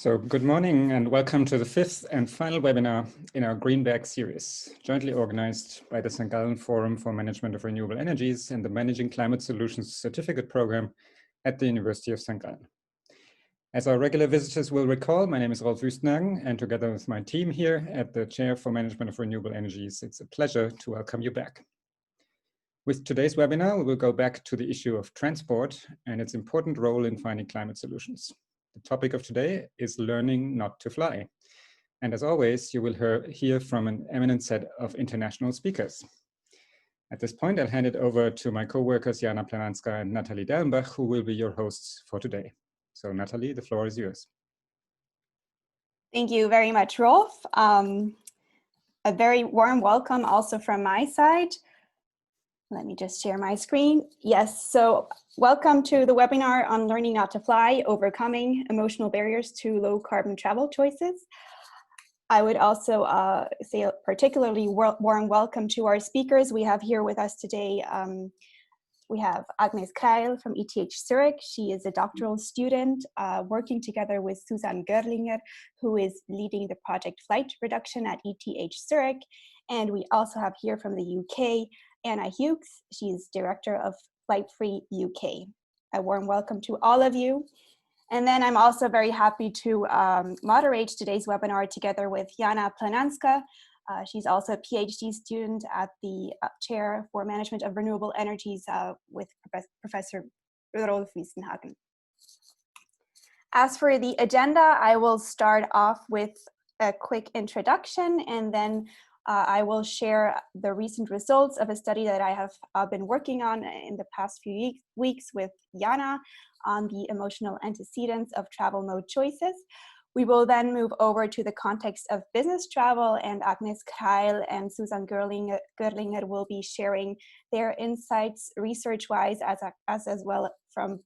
So good morning and welcome to the fifth and final webinar in our Green Bag series, jointly organized by the St. Gallen Forum for Management of Renewable Energies and the Managing Climate Solutions Certificate Program at the University of St. Gallen. As our regular visitors will recall, my name is Rolf Wüstenhagen, and together with my team here at the Chair for Management of Renewable Energies, it's a pleasure to welcome you back. With today's webinar, we will go back to the issue of transport and its important role in finding climate solutions. The topic of today is learning not to fly. And as always, you will hear from an eminent set of international speakers. At this point, I'll hand it over to my co-workers, Jana Plananska and Natalie Dellenbach, who will be your hosts for today. So Natalie, the floor is yours. Thank you very much, Rolf. A very warm welcome also from my side. Let me just share my screen. Yes, so welcome to the webinar on learning not to fly, overcoming emotional barriers to low carbon travel choices. I would also say a particularly warm welcome to our speakers. We have here with us today, we have Agnes Kreil from ETH Zurich. She is a doctoral student working together with Susanne Görlinger, who is leading the project Flight Reduction at ETH Zurich. And we also have here from the UK, Anna Hughes. She's Director of Flight Free UK. A warm welcome to all of you. And then I'm also very happy to moderate today's webinar together with Jana Plananska. She's also a PhD student at the Chair for Management of Renewable Energies with Professor Rolf Wüstenhagen. As for the agenda, I will start off with a quick introduction, and then I will share the recent results of a study that I have been working on in the past few weeks with Jana on the emotional antecedents of travel mode choices. We will then move over to the context of business travel, and Agnes Kreil and Susanne Görlinger will be sharing their insights research-wise as well from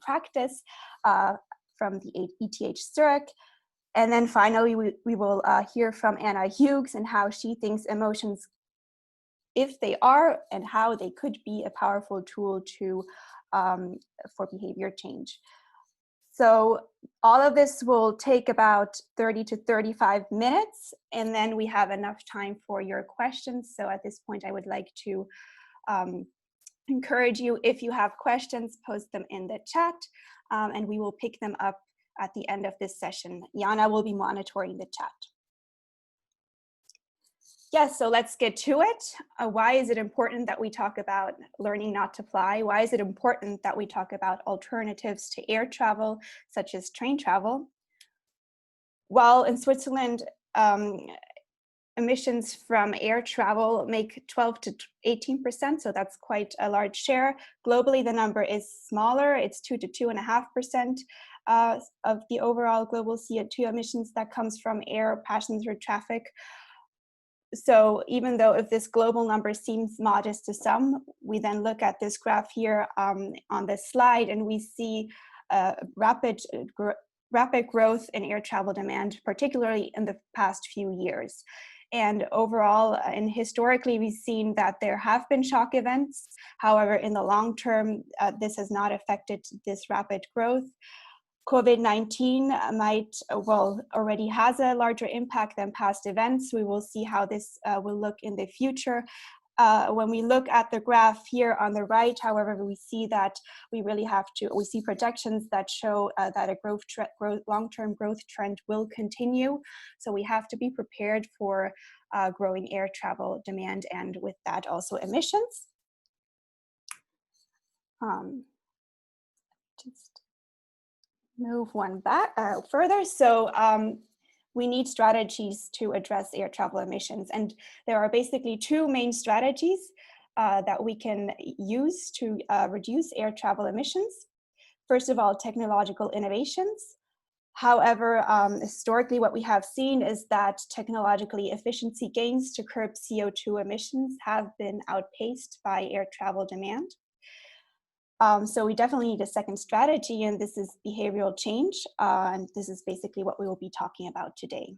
practice from the ETH Zurich. And then finally, we will hear from Anna Hughes and how she thinks emotions, if they are, and how they could be a powerful tool for behavior change. So all of this will take about 30 to 35 minutes, and then we have enough time for your questions. So at this point, I would like to encourage you, if you have questions, post them in the chat, and we will pick them up at the end of this session. Jana will be monitoring the chat. Yes, so let's get to it. Why is it important that we talk about learning not to fly? Why is it important that we talk about alternatives to air travel, such as train travel? Well, in Switzerland, emissions from air travel make 12 to 18%, so that's quite a large share. Globally, the number is smaller. It's 2 to 2.5% of the overall global CO2 emissions that comes from air passenger traffic. So even though if this global number seems modest to some, we then look at this graph here on this slide, and we see rapid growth in air travel demand, particularly in the past few years. And overall, and historically, we've seen that there have been shock events. However, in the long term, this has not affected this rapid growth. COVID-19 already has a larger impact than past events. We will see how this will look in the future. When we look at the graph here on the right, however, we see that we see projections that show that a long-term growth trend will continue. So we have to be prepared for growing air travel demand, and with that also emissions. Just move one back further. So we need strategies to address air travel emissions. And there are basically two main strategies that we can use to reduce air travel emissions. First of all, technological innovations. However, historically, what we have seen is that technologically efficiency gains to curb CO2 emissions have been outpaced by air travel demand. So we definitely need a second strategy, and this is behavioral change. And this is basically what we will be talking about today.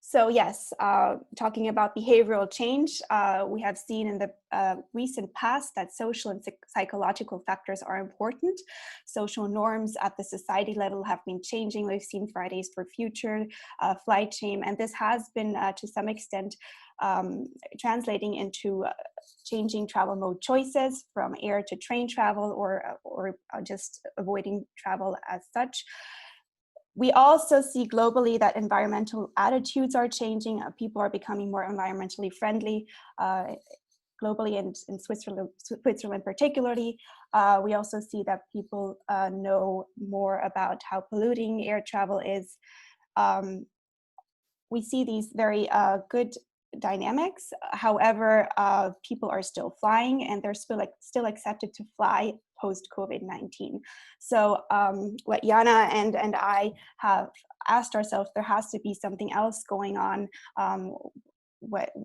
So yes, talking about behavioral change, we have seen in the recent past that social and psychological factors are important. Social norms at the society level have been changing. We've seen Fridays for Future, flight shame, and this has been to some extent translating into changing travel mode choices from air to train travel, or just avoiding travel as such. We also see globally that environmental attitudes are changing. People are becoming more environmentally friendly globally, and in Switzerland particularly. We also see that people know more about how polluting air travel is. We see these very good dynamics. However, people are still flying, and they're still accepted to fly post COVID-19. So what Jana and I have asked ourselves, there has to be something else going on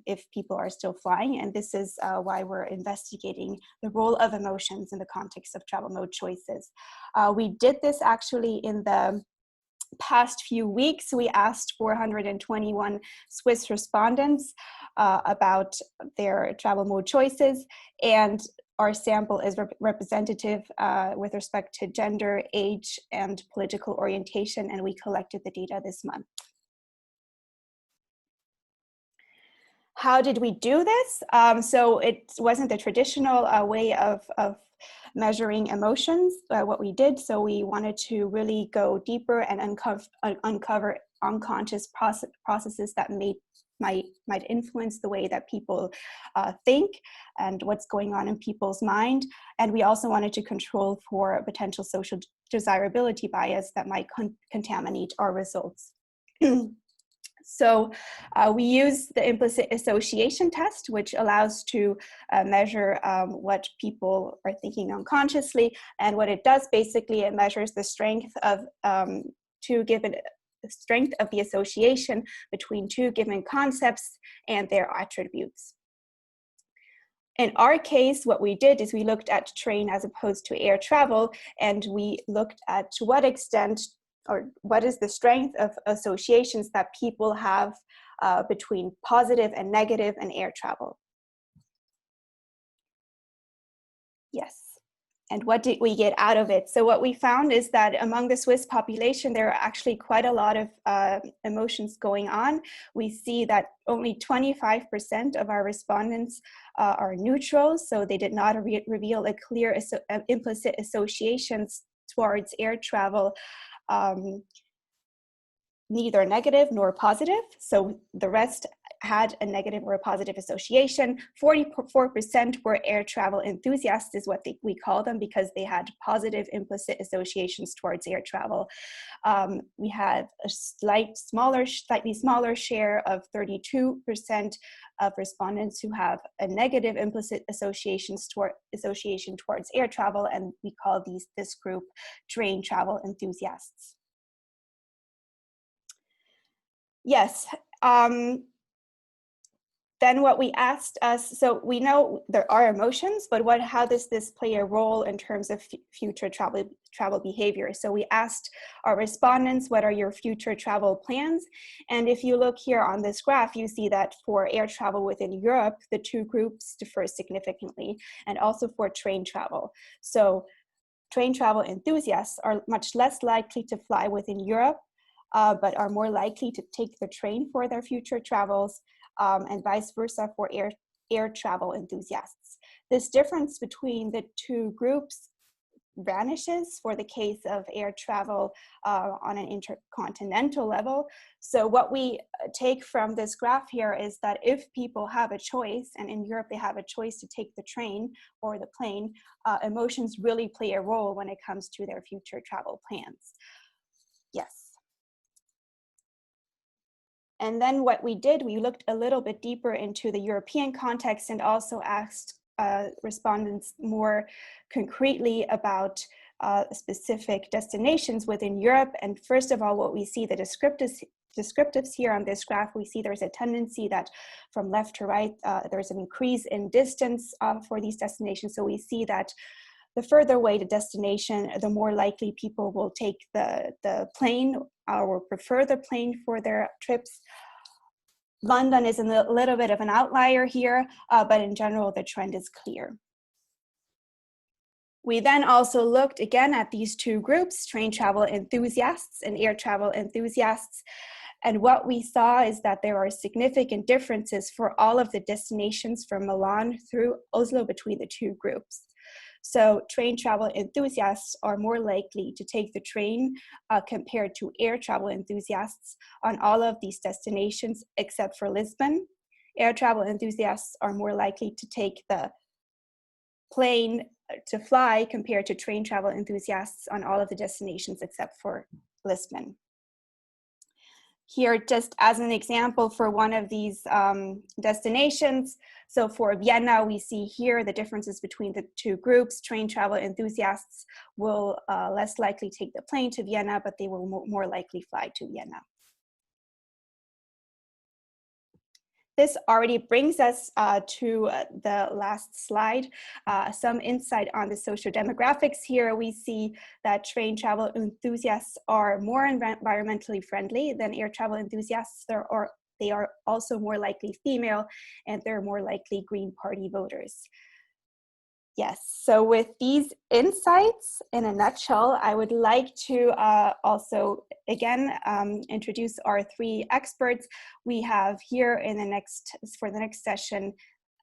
if people are still flying, and this is why we're investigating the role of emotions in the context of travel mode choices. We did this actually in the past few weeks. We asked 421 Swiss respondents about their travel mode choices, and our sample is representative with respect to gender, age, and political orientation, and we collected the data this month. How did we do this? So it wasn't the traditional way of measuring emotions, what we did. So we wanted to really go deeper and uncover unconscious processes that might influence the way that people think and what's going on in people's mind. And we also wanted to control for potential social desirability bias that might contaminate our results. So we use the implicit association test, which allows to measure what people are thinking unconsciously. And what it does, basically, it measures the strength of the strength of the association between two given concepts and their attributes. In our case, what we did is we looked at train as opposed to air travel, and we looked at to what extent or what is the strength of associations that people have between positive and negative and air travel. Yes. And what did we get out of it? So what we found is that among the Swiss population, there are actually quite a lot of emotions going on. We see that only 25% of our respondents are neutral, so they did not reveal a clear implicit associations towards air travel, neither negative nor positive. So the rest had a negative or a positive association. 44% were air travel enthusiasts, is what we call them, because they had positive implicit associations towards air travel. We had a slightly smaller share of 32% of respondents who have a negative implicit association towards air travel, and we call this group train travel enthusiasts. Yes. Then what we asked us, so we know there are emotions, but how does this play a role in terms of future travel behavior? So we asked our respondents, what are your future travel plans? And if you look here on this graph, you see that for air travel within Europe, the two groups differ significantly, and also for train travel. So train travel enthusiasts are much less likely to fly within Europe, but are more likely to take the train for their future travels, and vice versa for air travel enthusiasts. This difference between the two groups vanishes for the case of air travel on an intercontinental level. So what we take from this graph here is that if people have a choice, and in Europe they have a choice to take the train or the plane, emotions really play a role when it comes to their future travel plans. Yes. And then what we did, we looked a little bit deeper into the European context and also asked respondents more concretely about specific destinations within Europe. And first of all, what we see, the descriptives here on this graph, we see there's a tendency that from left to right, there's an increase in distance for these destinations. So we see that the further away the destination, the more likely people will take the plane or prefer the plane for their trips. London is a little bit of an outlier here, but in general, the trend is clear. We then also looked again at these two groups, train travel enthusiasts and air travel enthusiasts. And what we saw is that there are significant differences for all of the destinations from Milan through Oslo between the two groups. So train travel enthusiasts are more likely to take the train compared to air travel enthusiasts on all of these destinations except for Lisbon. Air travel enthusiasts are more likely to take the plane to fly compared to train travel enthusiasts on all of the destinations except for Lisbon. Here, just as an example for one of these destinations, so for Vienna, we see here the differences between the two groups. Train travel enthusiasts will less likely take the plane to Vienna, but they will more likely fly to Vienna. This already brings us to the last slide. Some insight on the socio-demographics here. We see that train travel enthusiasts are more environmentally friendly than air travel enthusiasts. They are also more likely female, and they're more likely Green Party voters. Yes, so with these insights in a nutshell, I would like to also again introduce our three experts. We have here for the next session,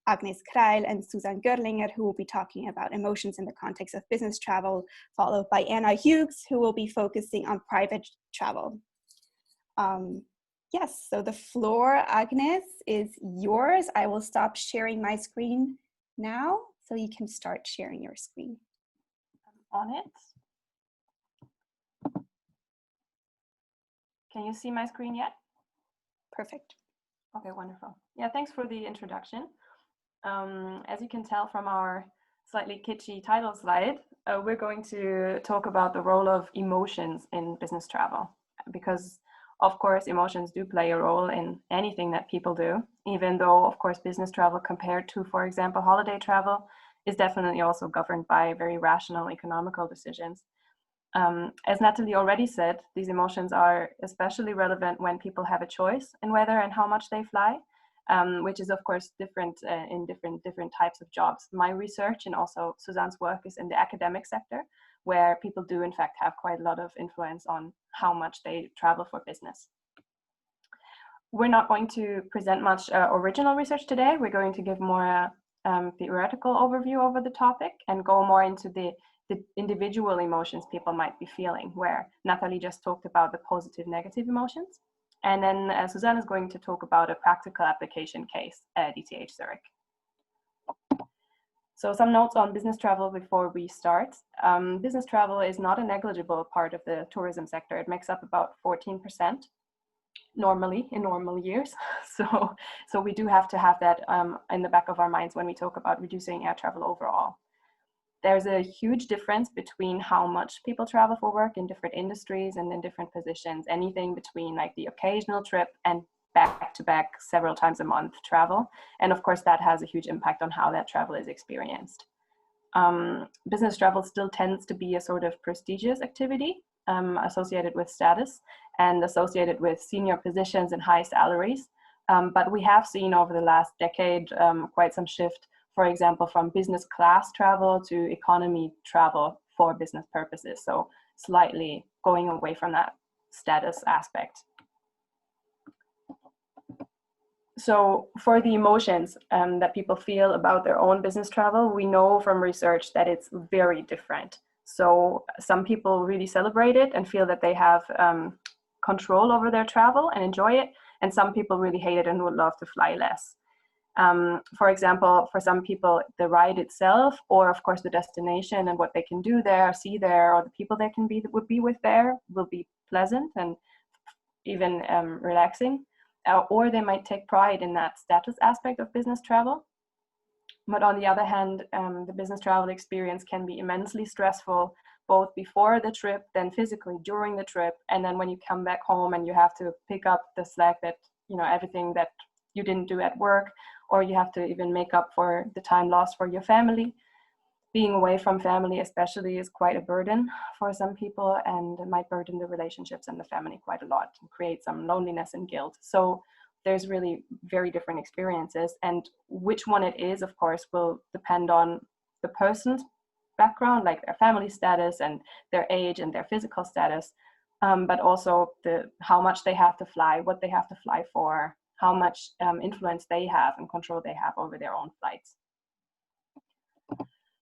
Agnes Kreil and Susan Görlinger, who will be talking about emotions in the context of business travel, followed by Anna Hughes, who will be focusing on private travel. Yes, so the floor, Agnes, is yours. I will stop sharing my screen now, so you can start sharing your screen. I'm on it. Can you see my screen yet? Perfect. Okay, wonderful. Yeah, thanks for the introduction. As you can tell from our slightly kitschy title slide, we're going to talk about the role of emotions in business travel, because of course emotions do play a role in anything that people do, even though of course business travel compared to, for example, holiday travel is definitely also governed by very rational economical decisions. As Natalie already said, these emotions are especially relevant when people have a choice in whether and how much they fly, which is of course different in different types of jobs. My research and also Suzanne's work is in the academic sector, where people do in fact have quite a lot of influence on how much they travel for business. We're not going to present much original research today. We're going to give more theoretical overview over the topic and go more into the individual emotions people might be feeling, where Natalie just talked about the positive, negative emotions. And then Suzanne is going to talk about a practical application case at ETH Zurich. So some notes on business travel before we start. Business travel is not a negligible part of the tourism sector. It makes up about 14% normally in normal years. So we do have to have that in the back of our minds when we talk about reducing air travel overall. There's a huge difference between how much people travel for work in different industries and in different positions, anything between like the occasional trip and back-to-back several times a month travel. And of course, that has a huge impact on how that travel is experienced. Business travel still tends to be a sort of prestigious activity associated with status and associated with senior positions and high salaries. But we have seen over the last decade quite some shift, for example, from business class travel to economy travel for business purposes. So slightly going away from that status aspect. So for the emotions that people feel about their own business travel, we know from research that it's very different. So some people really celebrate it and feel that they have control over their travel and enjoy it. And some people really hate it and would love to fly less. For example, for some people, the ride itself, or of course the destination and what they can do there, see there, or the people they can would be with there will be pleasant and even relaxing. Or they might take pride in that status aspect of business travel. But on the other hand, the business travel experience can be immensely stressful, both before the trip, then physically during the trip, and then when you come back home and you have to pick up the slack that, everything that you didn't do at work, or you have to even make up for the time lost for your family. Being away from family especially is quite a burden for some people, and it might burden the relationships and the family quite a lot and create some loneliness and guilt. So there's really very different experiences, and which one it is, of course, will depend on the person's background, like their family status and their age and their physical status, but also how much they have to fly, what they have to fly for, how much influence they have and control they have over their own flights.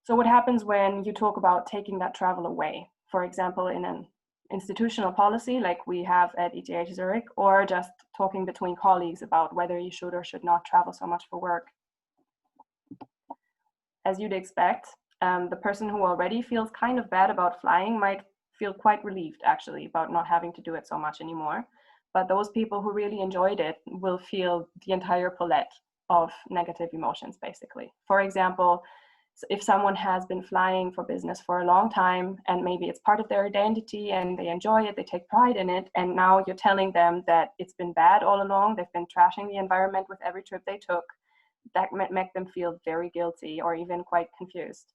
So what happens when you talk about taking that travel away, for example, in an institutional policy like we have at ETH Zurich, or just talking between colleagues about whether you should or should not travel so much for work? As you'd expect, the person who already feels kind of bad about flying might feel quite relieved, actually, about not having to do it so much anymore. But those people who really enjoyed it will feel the entire palette of negative emotions, basically. For example, if someone has been flying for business for a long time, and maybe it's part of their identity and they enjoy it, they take pride in it, and now you're telling them that it's been bad all along, they've been trashing the environment with every trip they took, that might make them feel very guilty or even quite confused.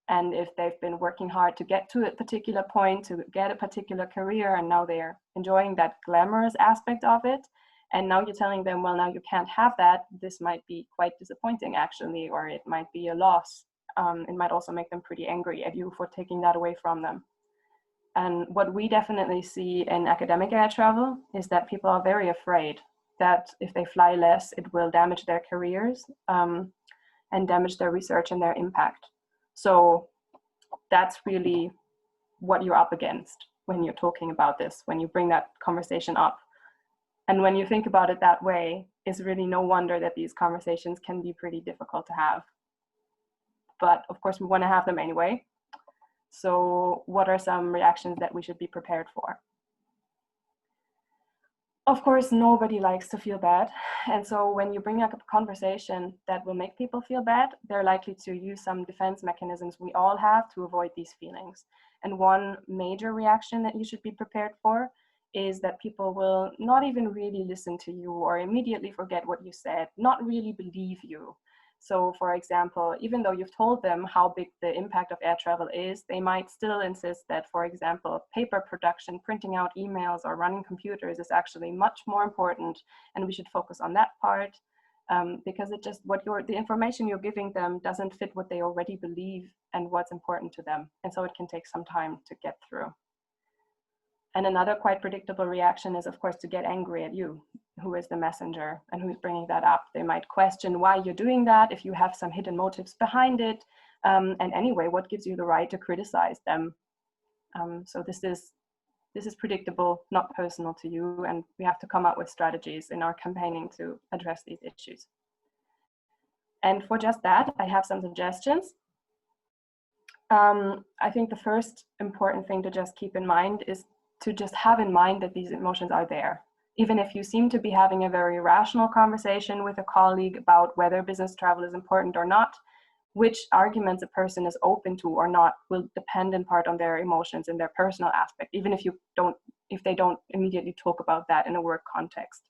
And if they've been working hard to get to a particular point, to get a particular career, and now they're enjoying that glamorous aspect of it, and now you're telling them, well, now you can't have that, this might be quite disappointing, actually, or it might be a loss. It might also make them pretty angry at you for taking that away from them. And what we definitely see in academic air travel is that people are very afraid that if they fly less, it will damage their careers and damage their research and their impact. So that's really what you're up against when you're talking about this, when you bring that conversation up. And when you think about it that way, it's really no wonder that these conversations can be pretty difficult to have. But of course, we want to have them anyway. So what are some reactions that we should be prepared for? Of course, nobody likes to feel bad. And so when you bring up a conversation that will make people feel bad, they're likely to use some defense mechanisms we all have to avoid these feelings. And one major reaction that you should be prepared for is that people will not even really listen to you, or immediately forget what you said, not really believe you. So for example, even though you've told them how big the impact of air travel is, they might still insist that, for example, paper production, printing out emails or running computers is actually much more important, and we should focus on that part, because it just, the information you're giving them doesn't fit what they already believe and what's important to them. And so it can take some time to get through. And another quite predictable reaction is, of course, to get angry at you, who is the messenger and who's bringing that up. They might question why you're doing that, if you have some hidden motives behind it, and anyway, what gives you the right to criticize them? So this is predictable, not personal to you, and we have to come up with strategies in our campaigning to address these issues. And for just that, I have some suggestions. I think the first important thing to just keep in mind is to just have in mind that these emotions are there. Even if you seem to be having a very rational conversation with a colleague about whether business travel is important or not, which arguments a person is open to or not will depend in part on their emotions and their personal aspect, even if they don't immediately talk about that in a work context.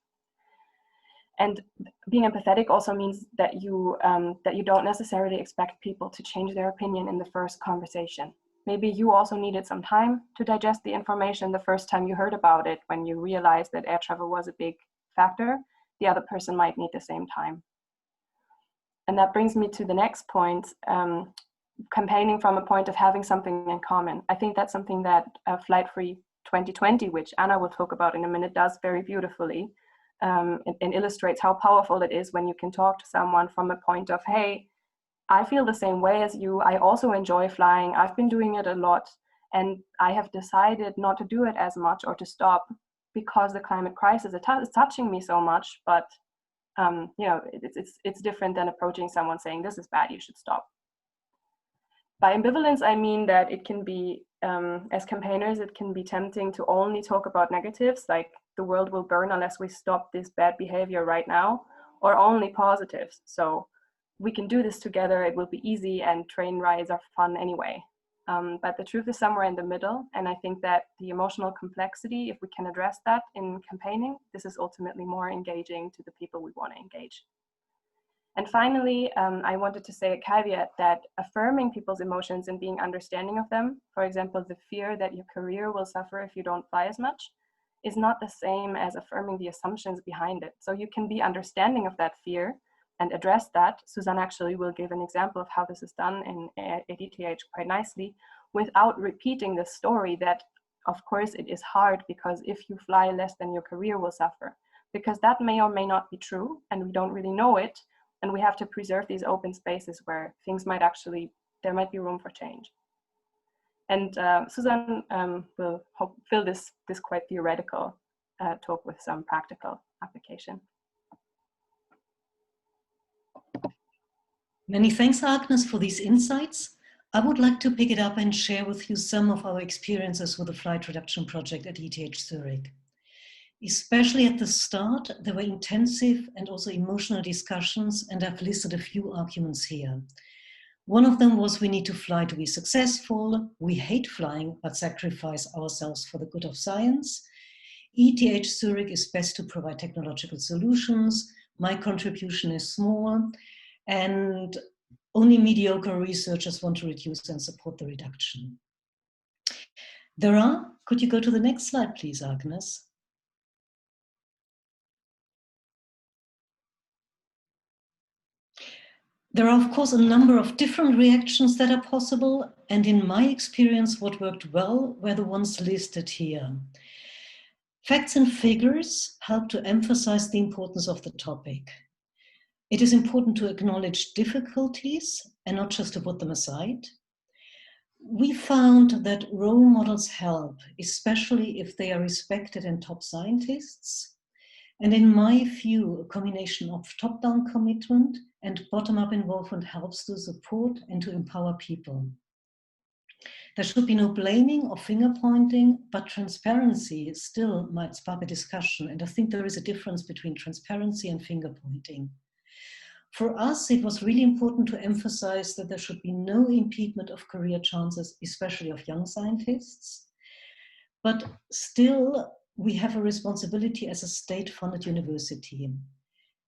And being empathetic also means that you don't necessarily expect people to change their opinion in the first conversation. Maybe you also needed some time to digest the information the first time you heard about it, when you realized that air travel was a big factor. The other person might need the same time. And that brings me to the next point, campaigning from a point of having something in common. I think that's something that Flight Free 2020, which Anna will talk about in a minute, does very beautifully, and illustrates how powerful it is when you can talk to someone from a point of, hey, I feel the same way as you. I also enjoy flying. I've been doing it a lot, and I have decided not to do it as much or to stop because the climate crisis is touching me so much. But it's different than approaching someone saying, this is bad, you should stop. By ambivalence, I mean that it can be, as campaigners, it can be tempting to only talk about negatives, like the world will burn unless we stop this bad behavior right now, or only positives. So we can do this together, it will be easy, and train rides are fun anyway. But the truth is somewhere in the middle, and I think that the emotional complexity, if we can address that in campaigning, this is ultimately more engaging to the people we want to engage. And finally, I wanted to say a caveat that affirming people's emotions and being understanding of them, for example, the fear that your career will suffer if you don't fly as much, is not the same as affirming the assumptions behind it. So you can be understanding of that fear and address that. Susan actually will give an example of how this is done in ETH quite nicely, without repeating the story that, of course, it is hard because if you fly less, then your career will suffer. Because that may or may not be true, and we don't really know it. And we have to preserve these open spaces where things might actually, there might be room for change. And Susan will fill this quite theoretical talk with some practical application. Many thanks, Agnes, for these insights. I would like to pick it up and share with you some of our experiences with the flight reduction project at ETH Zurich. Especially at the start, there were intensive and also emotional discussions, and I've listed a few arguments here. One of them was we need to fly to be successful, we hate flying but sacrifice ourselves for the good of science. ETH Zurich is best to provide technological solutions, my contribution is small, and only mediocre researchers want to reduce and support the reduction. Could you go to the next slide please, Agnes? There are, of course, a number of different reactions that are possible, and in my experience, what worked well were the ones listed here. Facts and figures help to emphasize the importance of the topic. It is important to acknowledge difficulties and not just to put them aside. We found that role models help, especially if they are respected and top scientists. And in my view, a combination of top-down commitment and bottom-up involvement helps to support and to empower people. There should be no blaming or finger-pointing, but transparency still might spark a discussion. And I think there is a difference between transparency and finger-pointing. For us, it was really important to emphasize that there should be no impediment of career chances, especially of young scientists. But still, we have a responsibility as a state-funded university.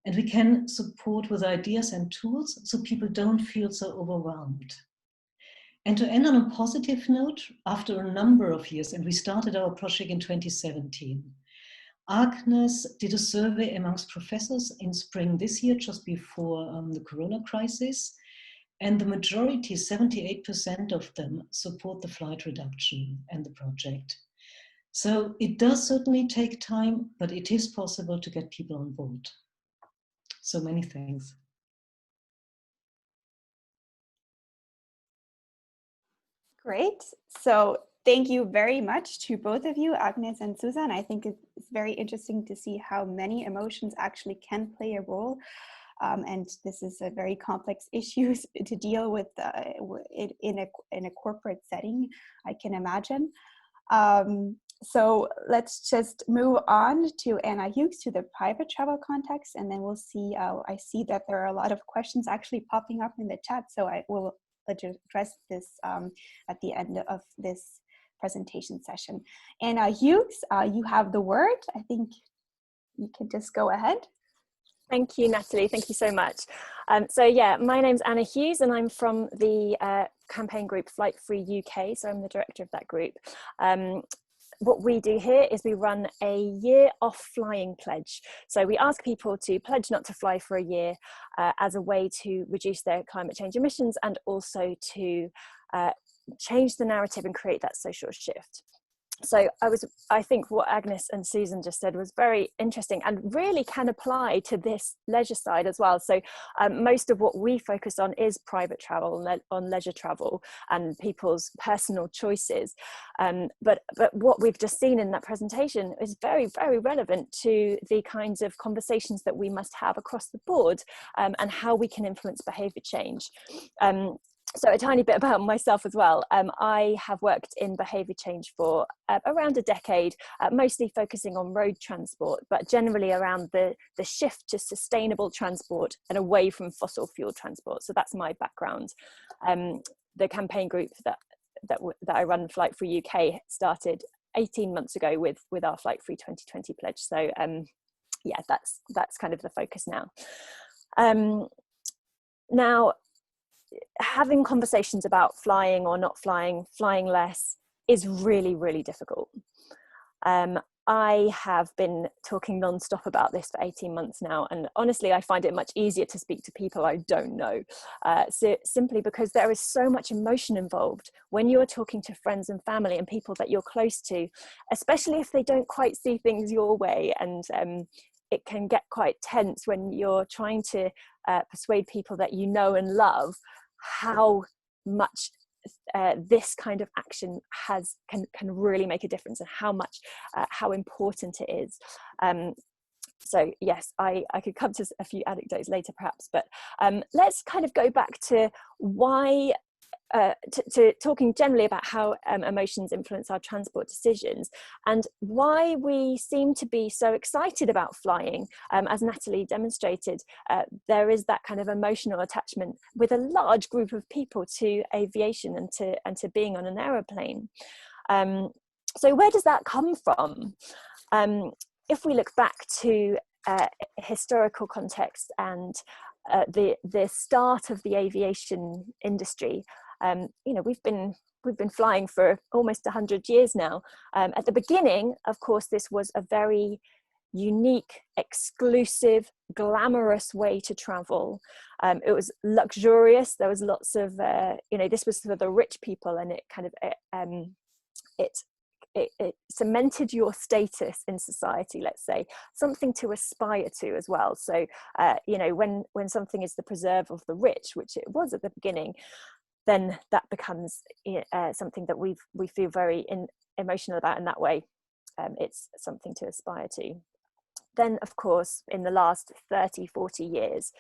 And we can support with ideas and tools so people don't feel so overwhelmed. And to end on a positive note, after a number of years, and we started our project in 2017, Agnes did a survey amongst professors in spring this year, just before the Corona crisis. And the majority, 78% of them, support the flight reduction and the project. So it does certainly take time, but it is possible to get people on board. So many thanks. Great. So thank you very much to both of you, Agnes and Susan. I think it's very interesting to see how many emotions actually can play a role. And this is a very complex issue to deal with in a corporate setting, I can imagine. So let's just move on to Anna Hughes, to the private travel context, and then we'll see. I see that there are a lot of questions actually popping up in the chat, so I will address this at the end of this presentation session. Anna Hughes, you have the word. I think you can just go ahead. Thank you, Natalie. Thank you so much. So yeah, my name's Anna Hughes and I'm from the campaign group Flight Free UK. So I'm the director of that group. What we do here is we run a year off flying pledge. So we ask people to pledge not to fly for a year as a way to reduce their climate change emissions and also to change the narrative and create that social shift. So I think what Agnes and Susan just said was very interesting and really can apply to this leisure side as well. So most of what we focus on is private travel, on leisure travel and people's personal choices. But what we've just seen in that presentation is very, very relevant to the kinds of conversations that we must have across the board and how we can influence behaviour change. So a tiny bit about myself as well. I have worked in behaviour change for around a decade, mostly focusing on road transport, but generally around the shift to sustainable transport and away from fossil fuel transport. So that's my background. The campaign group that I run, Flight Free UK, started 18 months ago with our Flight Free 2020 pledge. So yeah, that's kind of the focus now. Now, having conversations about flying or not flying, flying less, is really, really difficult. I have been talking non-stop about this for 18 months now, and honestly I find it much easier to speak to people I don't know, so simply because there is so much emotion involved when you're talking to friends and family and people that you're close to, especially if they don't quite see things your way. And it can get quite tense when you're trying to persuade people that you know and love how much this kind of action can really make a difference, and how important it is. So yes, I could come to a few anecdotes later perhaps, but let's kind of go back to why to talking generally about how emotions influence our transport decisions, and why we seem to be so excited about flying. As Natalie demonstrated, there is that kind of emotional attachment with a large group of people to aviation and to being on an aeroplane. So where does that come from? If we look back to historical context and the start of the aviation industry, you know, we've been flying for almost 100 years now. At the beginning, of course, this was a very unique, exclusive, glamorous way to travel. It was luxurious. There was lots of, you know, this was for the rich people, and it kind of it cemented your status in society, let's say, something to aspire to as well. So, you know, when something is the preserve of the rich, which it was at the beginning, then that becomes something that we feel very emotional about in that way. It's something to aspire to. Then, of course, in the last 30, 40 years,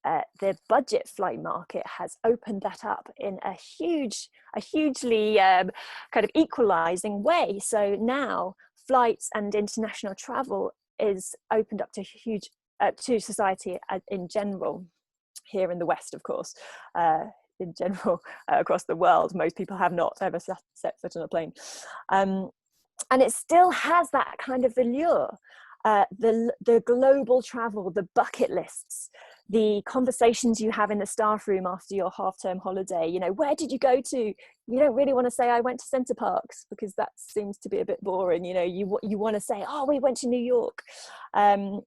the budget flight market has opened that up in a hugely kind of equalizing way. So now flights and international travel is opened up to society in general, here in the West, of course. In general, across the world, most people have not ever set foot on a plane. And it still has that kind of allure. The global travel, the bucket lists, the conversations you have in the staff room after your half-term holiday. You know, where did you go to? You don't really want to say I went to Center Parcs, because that seems to be a bit boring. You know, you want to say, oh, we went to New York. You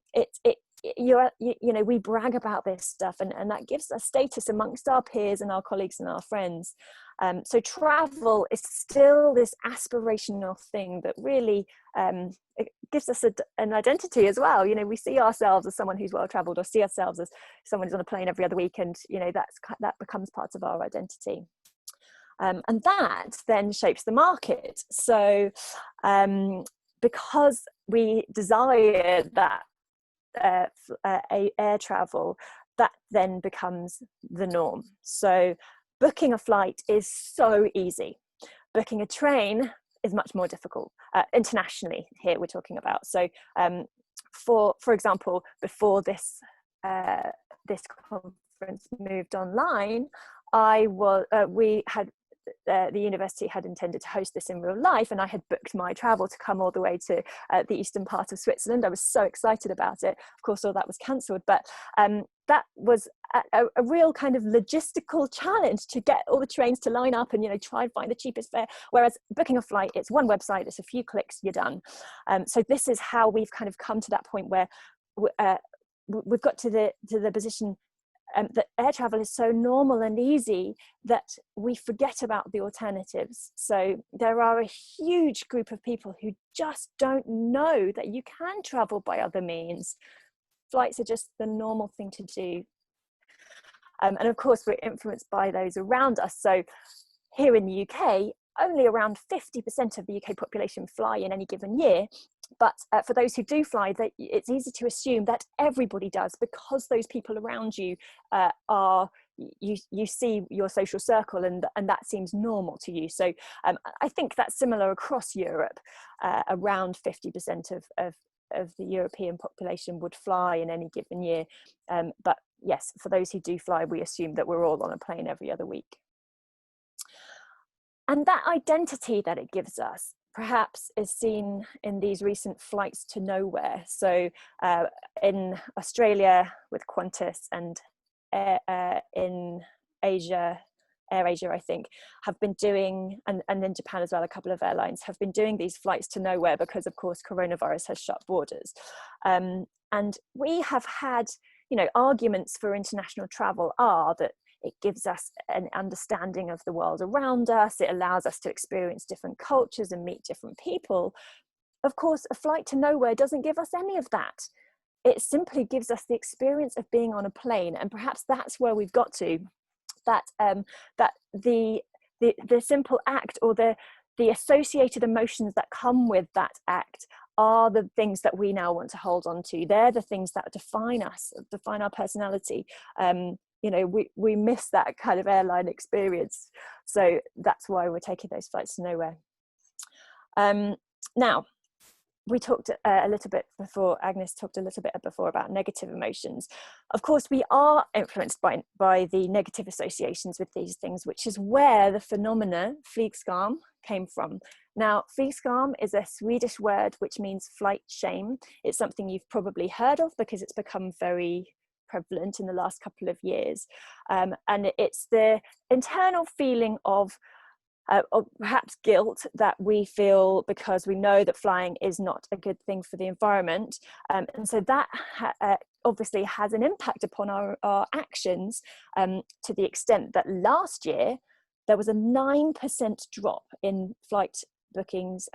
know, we brag about this stuff, and that gives us status amongst our peers and our colleagues and our friends. So travel is still this aspirational thing that really it gives us an identity as well. You know, we see ourselves as someone who's well traveled, or see ourselves as someone who's on a plane every other week, and you know, that becomes part of our identity. And that then shapes the market. So because we desire that air travel, that then becomes the norm. So booking a flight is so easy. Booking a train is much more difficult, internationally here we're talking about. So for example, before this conference moved online, the university had intended to host this in real life, and I had booked my travel to come all the way to the eastern part of Switzerland. I was so excited about it. Of course, all that was cancelled, but that was a real kind of logistical challenge to get all the trains to line up and, you know, try and find the cheapest fare. Whereas booking a flight, it's one website, it's a few clicks, you're done. So this is how we've kind of come to that point where we've got to the position that air travel is so normal and easy that we forget about the alternatives. So there are a huge group of people who just don't know that you can travel by other means. Flights are just the normal thing to do. And of course, we're influenced by those around us. So here in the UK, only around 50% of the UK population fly in any given year. But for those who do fly, it's easy to assume that everybody does, because those people around you you see your social circle, and that seems normal to you. So I think that's similar across Europe. Around 50% of the European population would fly in any given year. But yes, for those who do fly, we assume that we're all on a plane every other week. And that identity that it gives us perhaps is seen in these recent flights to nowhere. So in Australia with Qantas, and in Asia, AirAsia, I think, have been doing, and in Japan as well, a couple of airlines have been doing these flights to nowhere because, of course, coronavirus has shut borders. And we have had, you know, arguments for international travel are that it gives us an understanding of the world around us. It allows us to experience different cultures and meet different people. Of course, a flight to nowhere doesn't give us any of that. It simply gives us the experience of being on a plane. And perhaps that's where we've got to, that that the simple act, or the associated emotions that come with that act, are the things that we now want to hold on to. They're the things that define us, define our personality. You know, we miss that kind of airline experience. So that's why we're taking those flights to nowhere. Now, we talked a little bit before, Agnes talked a little bit before about negative emotions. Of course, we are influenced by the negative associations with these things, which is where the phenomena flygskam came from. Now, flygskam is a Swedish word which means flight shame. It's something you've probably heard of because it's become very prevalent in the last couple of years. And it's the internal feeling of perhaps guilt that we feel because we know that flying is not a good thing for the environment. And so that obviously has an impact upon our actions, to the extent that last year there was a 9% drop in flight bookings,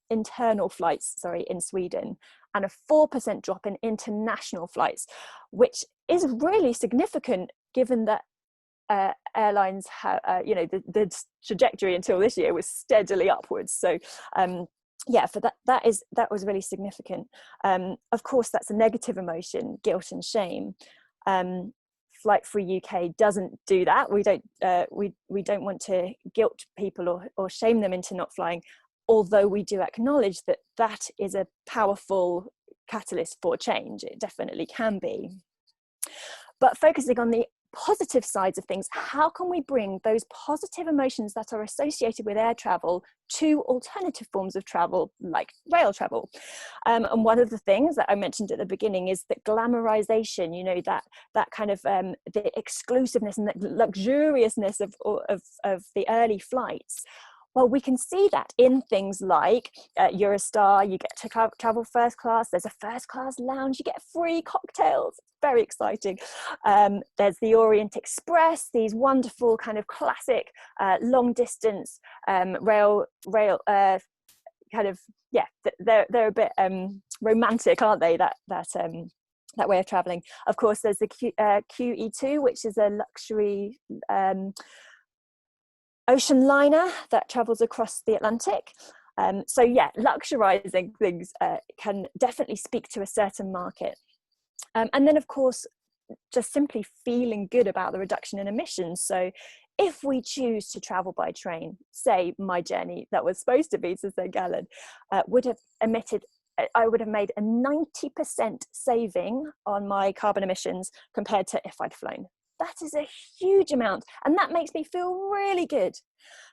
internal flights, in Sweden, and a 4% drop in international flights, which is really significant given that airlines have, you know, the trajectory until this year was steadily upwards. So yeah, for that was really significant. Of course, that's a negative emotion, guilt and shame. Flight Free UK doesn't do that. We don't want to guilt people or shame them into not flying, although we do acknowledge that that is a powerful catalyst for change. It definitely can be. But focusing on the positive sides of things, how can we bring those positive emotions that are associated with air travel to alternative forms of travel like rail travel? And one of the things that I mentioned at the beginning is that glamorization, you know, that kind of the exclusiveness and the luxuriousness of the early flights. Well, we can see that in things like Eurostar. You get to travel first class. There's a first class lounge. You get free cocktails. Very exciting. There's the Orient Express. These wonderful kind of classic long distance rail kind of, yeah. They're a bit romantic, aren't they? That way of traveling. Of course, there's the QE2, which is a luxury ocean liner that travels across the Atlantic. So yeah, luxurizing things can definitely speak to a certain market. And then of course, just simply feeling good about the reduction in emissions. So if we choose to travel by train, say my journey that was supposed to be to St. Gallen, I would have made a 90% saving on my carbon emissions compared to if I'd flown. That is a huge amount, and that makes me feel really good.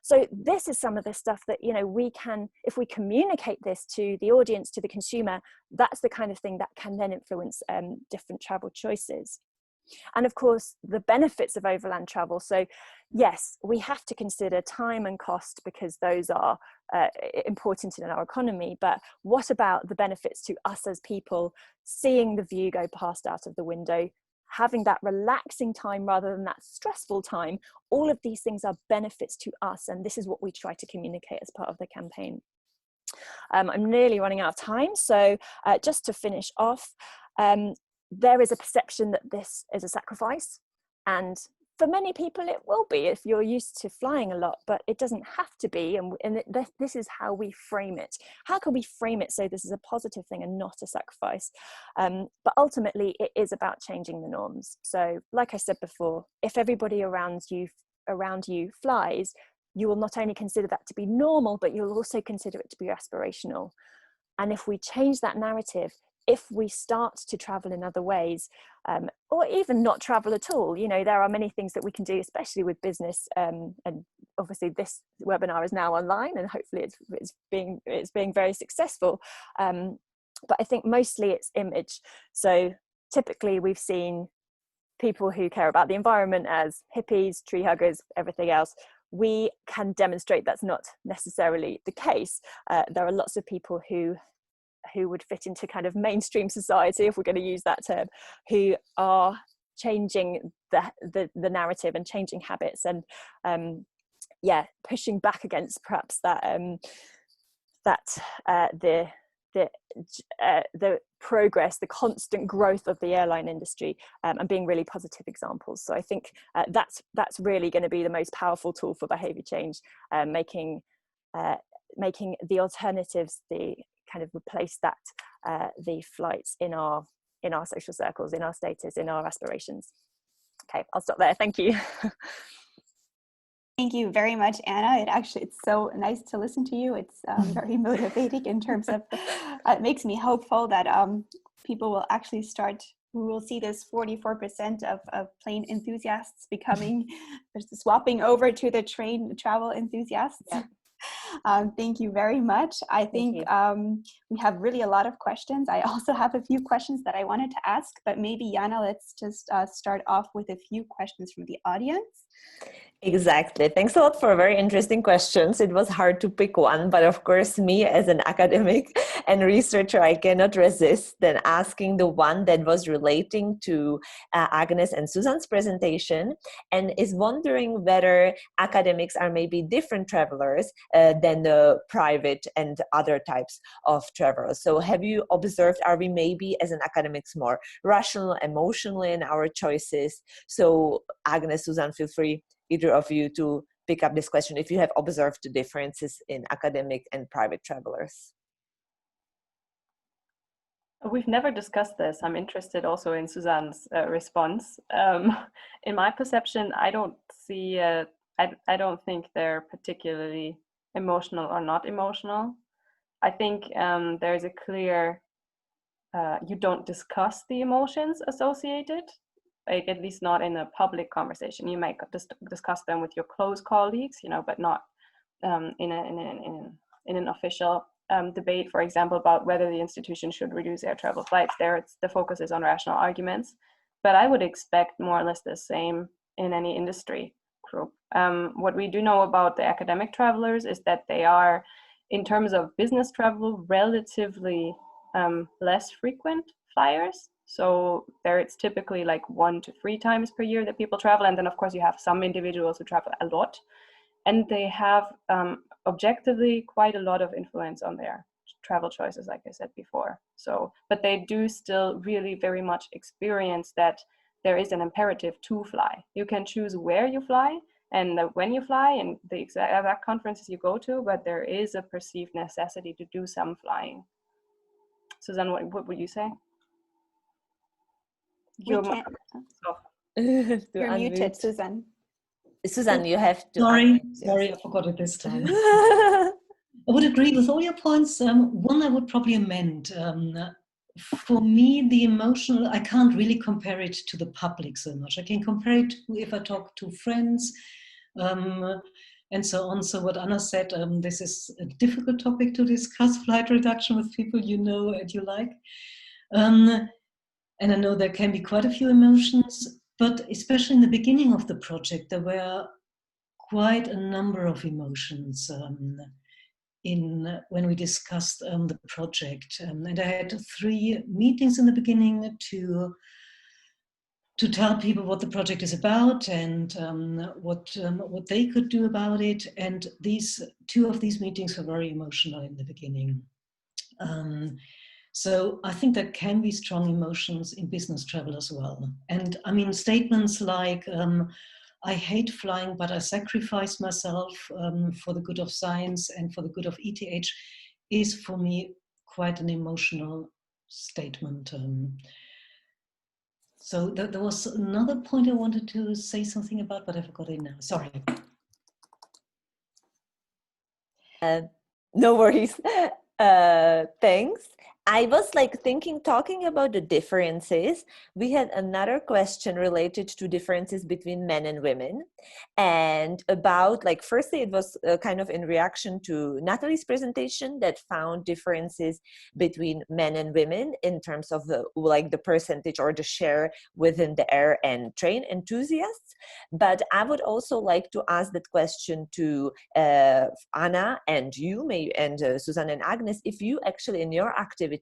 So this is some of the stuff that, you know, we can, if we communicate this to the audience, to the consumer, that's the kind of thing that can then influence different travel choices. And of course, the benefits of overland travel. So yes, we have to consider time and cost because those are important in our economy. But what about the benefits to us as people, seeing the view go past out of the window, having that relaxing time rather than that stressful time? All of these things are benefits to us, and this is what we try to communicate as part of the campaign. I'm nearly running out of time, so just to finish off, there is a perception that this is a sacrifice, and for many people it will be if you're used to flying a lot, but it doesn't have to be, and this is how we frame it. How can we frame it so this is a positive thing and not a sacrifice? But ultimately it is about changing the norms. So like I said before, if everybody around you flies, you will not only consider that to be normal, but you'll also consider it to be aspirational. And if we change that narrative, if we start to travel in other ways, or even not travel at all, you know, there are many things that we can do, especially with business. And obviously this webinar is now online, and hopefully it's being very successful. But I think mostly it's image. So typically we've seen people who care about the environment as hippies, tree huggers, everything else, we can demonstrate that's not necessarily the case. There are lots of people who would fit into kind of mainstream society, if we're going to use that term, who are changing the narrative and changing habits, and pushing back against perhaps that the progress, the constant growth of the airline industry, and being really positive examples. So I think that's really going to be the most powerful tool for behavior change, making the alternatives, the kind of replace that the flights in our social circles, in our status, in our aspirations. Okay, I'll stop there. Thank you. Thank you very much, Anna. It's so nice to listen to you. It's very motivating in terms of, it makes me hopeful that people will actually we will see this 44% of plane enthusiasts swapping over to the train travel enthusiasts. Yeah. Thank you very much. I think we have really a lot of questions. I also have a few questions that I wanted to ask, but maybe Jana, let's just start off with a few questions from the audience. Exactly. Thanks a lot for very interesting questions. It was hard to pick one, but of course, me as an academic and researcher, I cannot resist then asking the one that was relating to Agnes and Susan's presentation, and is wondering whether academics are maybe different travelers than the private and other types of travelers. So have you observed, are we maybe as an academics more rational, emotionally in our choices? So Agnes, Susan, feel free, either of you, to pick up this question if you have observed the differences in academic and private travelers. We've never discussed this. I'm interested also in Susan's response. In my perception, I don't see, I don't think they're particularly emotional or not emotional. I think there's a clear, you don't discuss the emotions associated, at least not in a public conversation. You might discuss them with your close colleagues, but not in an official debate, for example, about whether the institution should reduce air travel flights. There, the focus is on rational arguments. But I would expect more or less the same in any industry group. What we do know about the academic travelers is that they are, in terms of business travel, relatively less frequent flyers. So there it's typically like 1 to 3 times per year that people travel. And then of course you have some individuals who travel a lot, and they have objectively quite a lot of influence on their travel choices, like I said before. So, but they do still really very much experience that there is an imperative to fly. You can choose where you fly and when you fly and the exact conferences you go to, but there is a perceived necessity to do some flying. Susan, what would you say? You're muted, Susan. Susan, you have to. Sorry, I forgot it this time. I would agree with all your points. One I would probably amend. For me, the emotional, I can't really compare it to the public so much. I can compare it to if I talk to friends and so on. So what Anna said, this is a difficult topic to discuss, flight reduction with people you know and you like. And I know there can be quite a few emotions, but especially in the beginning of the project, there were quite a number of emotions when we discussed the project. And I had 3 meetings in the beginning to tell people what the project is about and what they could do about it. And 2 of these meetings were very emotional in the beginning. So I think there can be strong emotions in business travel as well. And I mean, statements like, I hate flying, but I sacrifice myself for the good of science and for the good of ETH is for me quite an emotional statement. So there was another point I wanted to say something about, but I forgot it now. Sorry. No worries. Thanks. I was like thinking, talking about the differences, we had another question related to differences between men and women, and about like, firstly, it was kind of in reaction to Natalie's presentation that found differences between men and women in terms of the, like the percentage or the share within the air and train enthusiasts. But I would also like to ask that question to Anna and you, and Susanne and Agnes, if you actually in your activities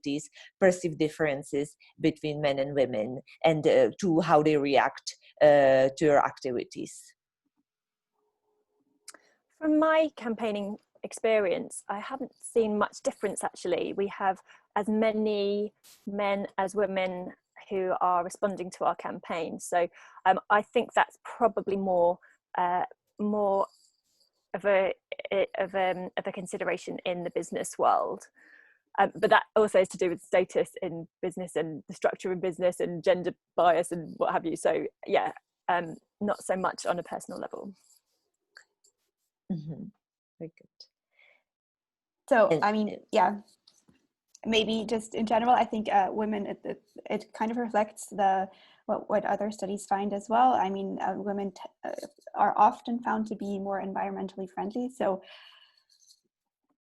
perceive differences between men and women, and to how they react to your activities. From my campaigning experience, I haven't seen much difference actually. We have as many men as women who are responding to our campaign. So I think that's probably more of a consideration in the business world. But that also is to do with status in business and the structure in business and gender bias and what have you. So yeah, not so much on a personal level. Mm-hmm. Very good. So, I mean, yeah, maybe just in general, I think women, it kind of reflects what other studies find as well. I mean, women are often found to be more environmentally friendly. So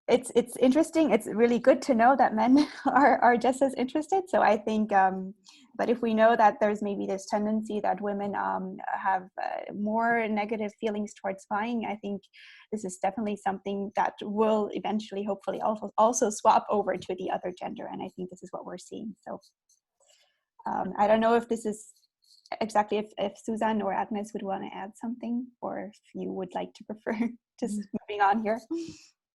it's interesting. It's really good to know that men are just as interested. So I think, but if we know that there's maybe this tendency that women have more negative feelings towards flying, I think this is definitely something that will eventually, hopefully, also swap over to the other gender. And I think this is what we're seeing. So I don't know if this is exactly if Susanne or Agnes would want to add something, or if you would like to prefer just moving on here.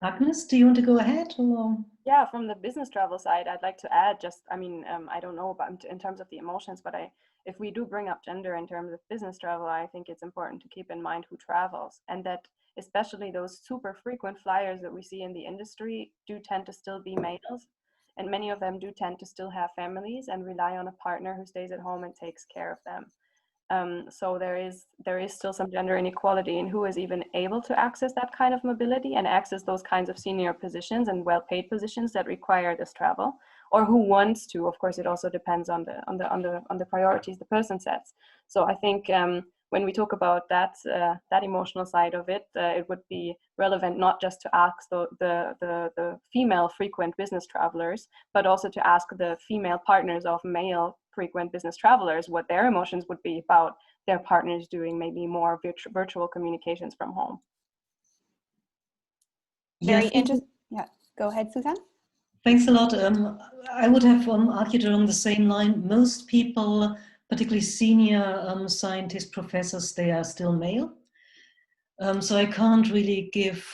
Agnes, do you want to go ahead? Or? Yeah, from the business travel side, I'd like to add just, I mean, I don't know about in terms of the emotions, but if we do bring up gender in terms of business travel, I think it's important to keep in mind who travels, and that especially those super frequent flyers that we see in the industry do tend to still be males, and many of them do tend to still have families and rely on a partner who stays at home and takes care of them. So there is still some gender inequality in who is even able to access that kind of mobility and access those kinds of senior positions and well-paid positions that require this travel, or who wants to. Of course, it also depends on the priorities the person sets. So I think when we talk about that emotional side of it, it would be relevant not just to ask the female frequent business travelers, but also to ask the female partners of male frequent business travelers what their emotions would be about their partners doing maybe more virtual communications from home. Very interesting. Yeah, go ahead, Susanne. Thanks a lot. I would have argued along the same line. Most people, particularly senior scientists, professors, they are still male. So I can't really give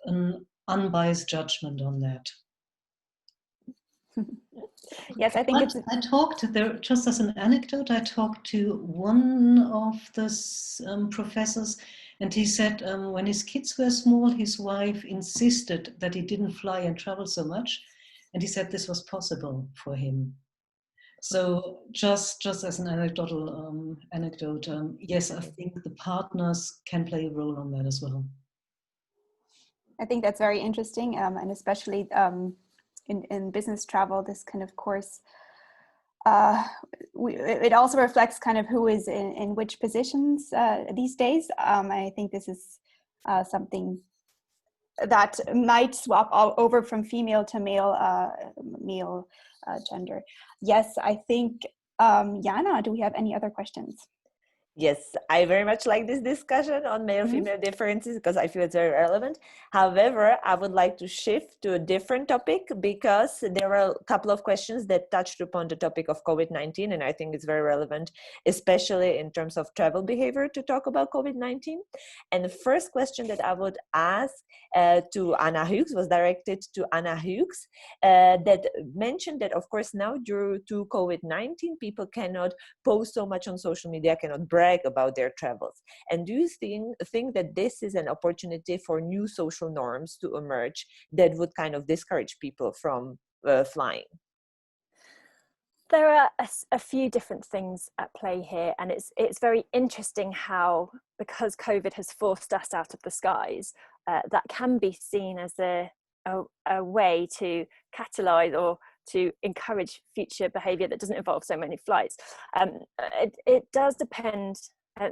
an unbiased judgment on that. Yes, I think I talked there, just as an anecdote, I talked to one of the professors, and he said when his kids were small, his wife insisted that he didn't fly and travel so much. And he said this was possible for him. So just as an anecdotal anecdote, yes, I think the partners can play a role on that as well. I think that's very interesting, and especially in business travel, this kind of course, it also reflects kind of who is in which positions these days. I think this is something that might swap all over from female to male gender. Yes, I think, Jana, do we have any other questions? Yes, I very much like this discussion on male-female differences because I feel it's very relevant. However, I would like to shift to a different topic because there were a couple of questions that touched upon the topic of COVID-19, and I think it's very relevant, especially in terms of travel behavior, to talk about COVID-19. And the first question that I would ask to Anna Hughes was directed to Anna Hughes that mentioned that, of course, now due to COVID-19, people cannot post so much on social media, cannot brag about their travels. And do you think that this is an opportunity for new social norms to emerge that would kind of discourage people from flying? There are a few different things at play here, and it's very interesting how, because COVID has forced us out of the skies, that can be seen as a way to catalyze or to encourage future behavior that doesn't involve so many flights. It does depend.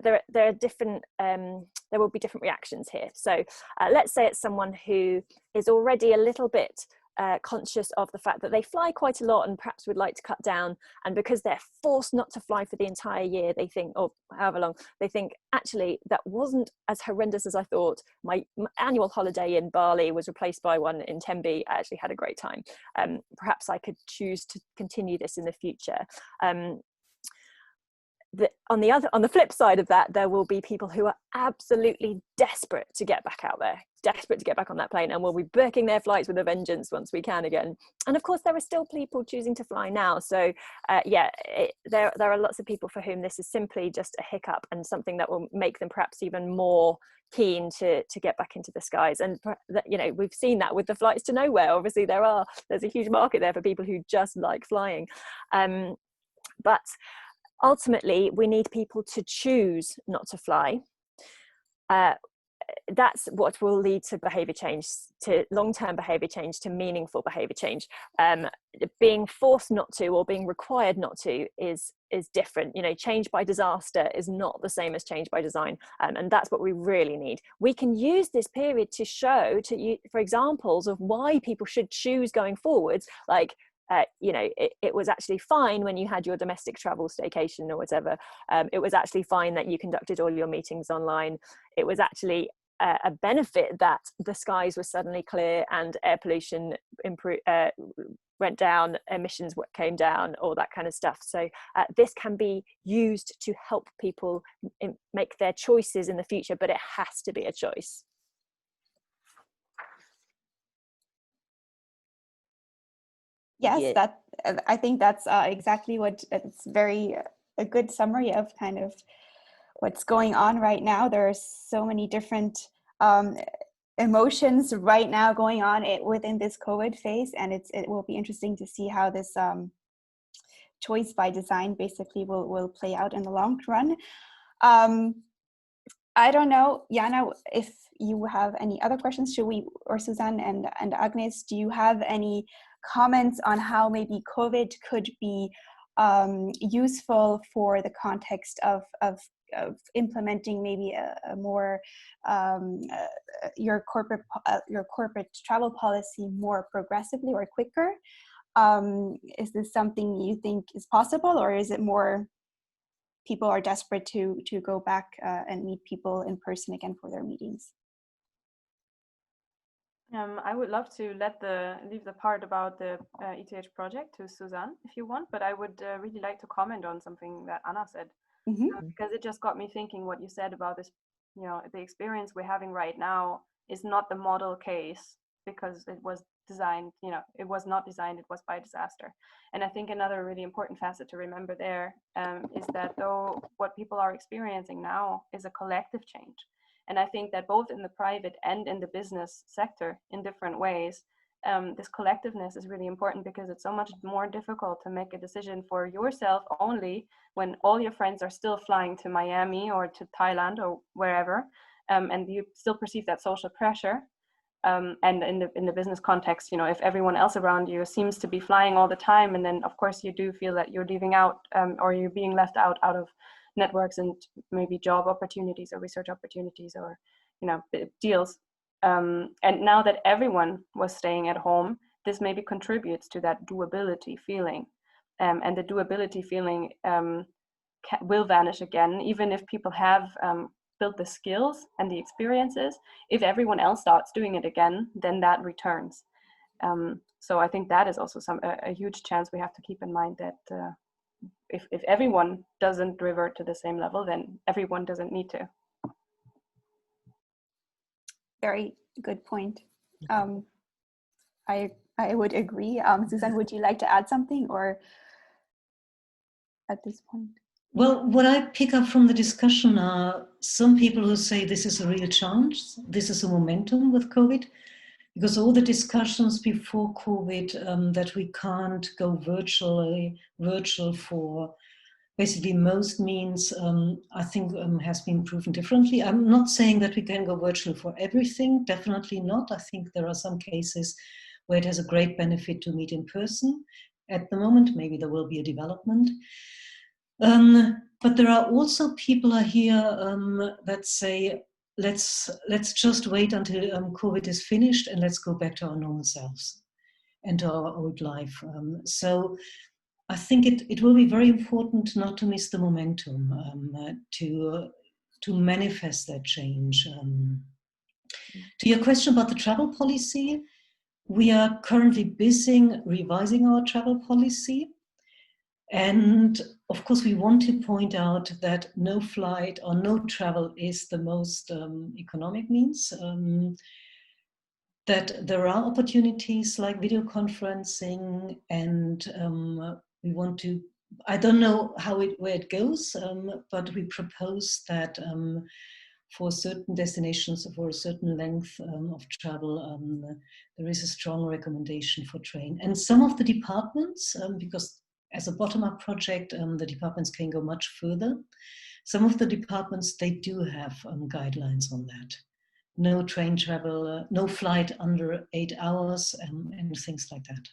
There are different, there will be different reactions here. So let's say it's someone who is already a little bit conscious of the fact that they fly quite a lot and perhaps would like to cut down, and because they're forced not to fly for the entire year, they think, or however long, they think, actually that wasn't as horrendous as I thought. My annual holiday in Bali was replaced by one in Tembe. I actually had a great time. Perhaps I could choose to continue this in the future. On the flip side of that, there will be people who are absolutely desperate to get back out there, desperate to get back on that plane, and will be booking their flights with a vengeance once we can again. And of course, there are still people choosing to fly now. So there are lots of people for whom this is simply just a hiccup and something that will make them perhaps even more keen to get back into the skies. And we've seen that with the flights to nowhere. Obviously, there's a huge market there for people who just like flying. But ultimately, we need people to choose not to fly. That's what will lead to behavior change, to long-term behavior change, to meaningful behavior change. Being forced not to or being required not to is different. Change by disaster is not the same as change by design, and that's what we really need. We can use this period to show for examples of why people should choose going forwards, like it was actually fine when you had your domestic travel staycation or whatever. It was actually fine that you conducted all your meetings online. It was actually a benefit that the skies were suddenly clear and air pollution went down, emissions came down, all that kind of stuff. So this can be used to help people make their choices in the future, but it has to be a choice. Yes, I think that's exactly it's a good summary of kind of what's going on right now. There are so many different emotions right now going on within this COVID phase, and it will be interesting to see how this choice by design basically will play out in the long run. I don't know, Jana, if you have any other questions, or Suzanne and Agnes, do you have any comments on how maybe COVID could be useful for the context of implementing maybe a more your corporate travel policy more progressively or quicker? Is this something you think is possible, or is it more people are desperate to go back and meet people in person again for their meetings? I would love to leave the part about the ETH project to Suzanne if you want, but I would really like to comment on something that Anna said, because it just got me thinking what you said about this, the experience we're having right now is not the model case because it was designed, it was not designed, it was by disaster. And I think another really important facet to remember there is that though what people are experiencing now is a collective change. And I think that both in the private and in the business sector, in different ways, this collectiveness is really important, because it's so much more difficult to make a decision for yourself only when all your friends are still flying to Miami or to Thailand or wherever, and you still perceive that social pressure. And in the business context, if everyone else around you seems to be flying all the time, and then of course you do feel that you're leaving out or you're being left out of networks and maybe job opportunities or research opportunities or deals. And now that everyone was staying at home, this maybe contributes to that doability feeling, and the doability feeling will vanish again, even if people have built the skills and the experiences. If everyone else starts doing it again, then that returns. So I think that is also a huge chance we have to keep in mind, that if everyone doesn't revert to the same level, then everyone doesn't need to. Very good point. I would agree. Suzanne, would you like to add something, or at this point? Well, what I pick up from the discussion are some people who say this is a real chance, this is a momentum with COVID, because all the discussions before COVID that we can't go virtual for basically most means, I think has been proven differently. I'm not saying that we can go virtual for everything, definitely not. I think there are some cases where it has a great benefit to meet in person. At the moment, maybe there will be a development. But there are also people here that say, let's just wait until COVID is finished and let's go back to our normal selves and to our old life. So I think it will be very important not to miss the momentum, to manifest that change. To your question about the travel policy, we are currently busy revising our travel policy. And of course, we want to point out that no flight or no travel is the most economic means. That there are opportunities like video conferencing, and we want to, I don't know where it goes, but we propose that for certain destinations, for a certain length of travel, there is a strong recommendation for train. And some of the departments, because as a bottom-up project, the departments can go much further. Some of the departments, they do have guidelines on that. No train travel, no flight under 8 hours, and things like that.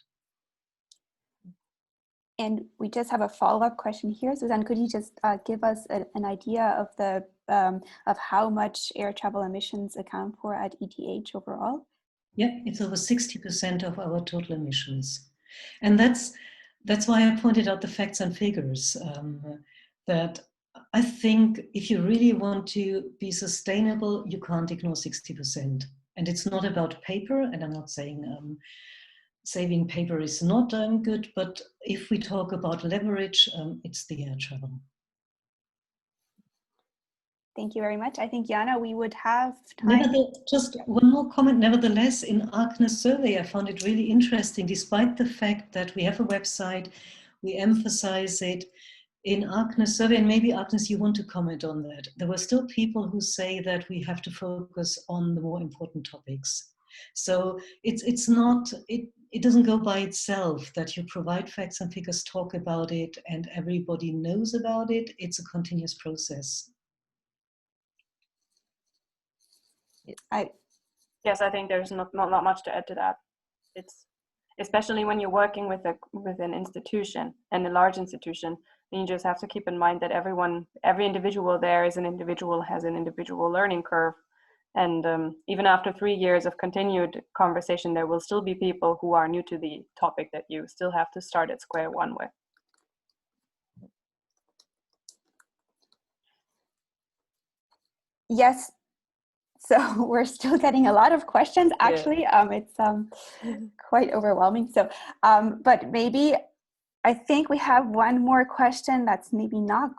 And we just have a follow-up question here. Susanne, could you just give us an idea of the of how much air travel emissions account for at ETH overall? Yeah, it's over 60% of our total emissions. And that's why I pointed out the facts and figures, that I think if you really want to be sustainable, you can't ignore 60%. And it's not about paper, and I'm not saying saving paper is not good, but if we talk about leverage, it's the air travel. Thank you very much. I think, Jana, we would have time. Just one more comment. Nevertheless, in ARCNA's survey, I found it really interesting, despite the fact that we have a website, we emphasize it. In ARCNA's survey, and maybe ARCNA's, you want to comment on that, there were still people who say that we have to focus on the more important topics. So it's not, it doesn't go by itself that you provide facts and figures, talk about it, and everybody knows about it. It's a continuous process. Yes, I think there's not much to add to that. It's especially when you're working with an institution, and a large institution, then you just have to keep in mind that every individual there is an individual, has an individual learning curve. And even after 3 years of continued conversation, there will still be people who are new to the topic that you still have to start at square one with. Yes. So we're still getting a lot of questions, actually. Yeah. It's quite overwhelming. So, but maybe I think we have one more question that's maybe not,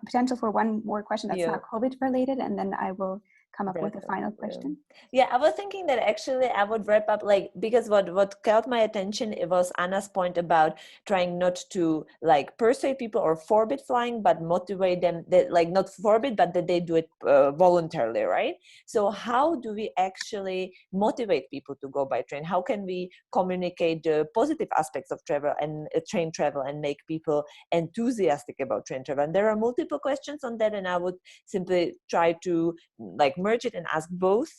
potential for one more question that's not COVID related, and then I will come up with a final question. Yeah, I was thinking that actually I would wrap up, like, because what caught my attention, it was Anna's point about trying not to like persuade people or forbid flying, but motivate them that, like, not forbid, but that they do it voluntarily, right? So how do we actually motivate people to go by train? How can we communicate the positive aspects of travel and train travel and make people enthusiastic about train travel? And there are multiple questions on that, and I would simply try to like merge it and ask both